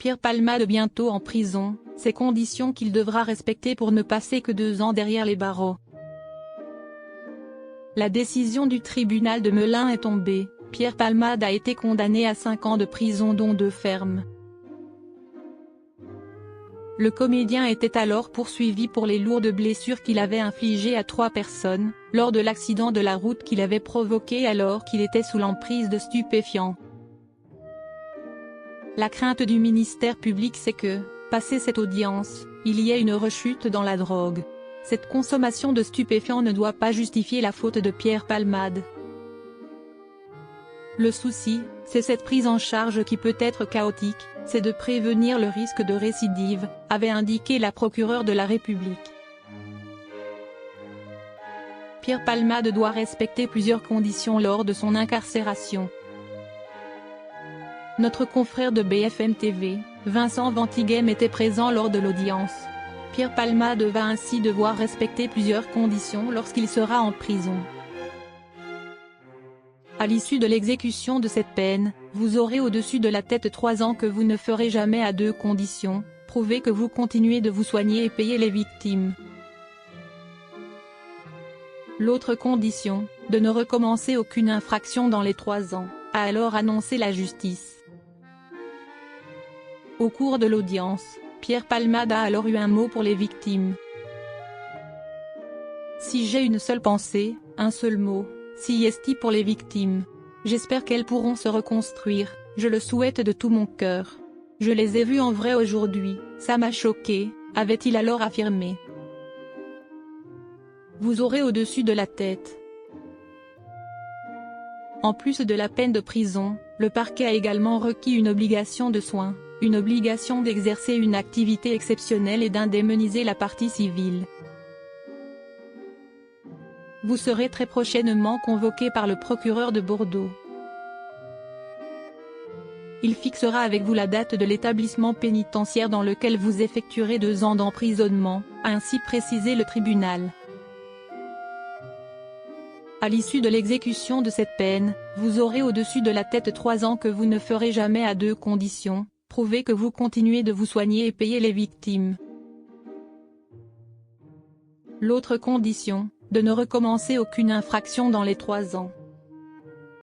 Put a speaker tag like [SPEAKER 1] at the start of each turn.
[SPEAKER 1] Pierre Palmade bientôt en prison, ces conditions qu'il devra respecter pour ne passer que 2 ans derrière les barreaux. La décision du tribunal de Melun est tombée, Pierre Palmade a été condamné à 5 ans de prison dont 2 fermes. Le comédien était alors poursuivi pour les lourdes blessures qu'il avait infligées à 3 personnes, lors de l'accident de la route qu'il avait provoqué alors qu'il était sous l'emprise de stupéfiants. La crainte du ministère public c'est que, passé cette audience, il y ait une rechute dans la drogue. Cette consommation de stupéfiants ne doit pas justifier la faute de Pierre Palmade. Le souci, c'est cette prise en charge qui peut être chaotique, c'est de prévenir le risque de récidive, avait indiqué la procureure de la République. Pierre Palmade doit respecter plusieurs conditions lors de son incarcération. Notre confrère de BFM TV, Vincent Ventighem était présent lors de l'audience. Pierre Palmade va ainsi devoir respecter plusieurs conditions lorsqu'il sera en prison. À l'issue de l'exécution de cette peine, vous aurez au-dessus de la tête 3 ans que vous ne ferez jamais à 2 conditions, prouver que vous continuez de vous soigner et payer les victimes. L'autre condition, de ne recommencer aucune infraction dans les 3 ans, a alors annoncé la justice. Au cours de l'audience, Pierre Palmade a alors eu un mot pour les victimes. Si j'ai une seule pensée, un seul mot, si esti pour les victimes. J'espère qu'elles pourront se reconstruire, je le souhaite de tout mon cœur. Je les ai vues en vrai aujourd'hui, ça m'a choqué, avait-il alors affirmé. Vous aurez au-dessus de la tête. En plus de la peine de prison, le parquet a également requis une obligation de soins, une obligation d'exercer une activité exceptionnelle et d'indemniser la partie civile. Vous serez très prochainement convoqué par le procureur de Bordeaux. Il fixera avec vous la date de l'établissement pénitentiaire dans lequel vous effectuerez 2 ans d'emprisonnement, a ainsi précisé le tribunal. À l'issue de l'exécution de cette peine, vous aurez au-dessus de la tête 3 ans que vous ne ferez jamais à 2 conditions, prouver que vous continuez de vous soigner et payer les victimes. L'autre condition, de ne recommencer aucune infraction dans les 3 ans.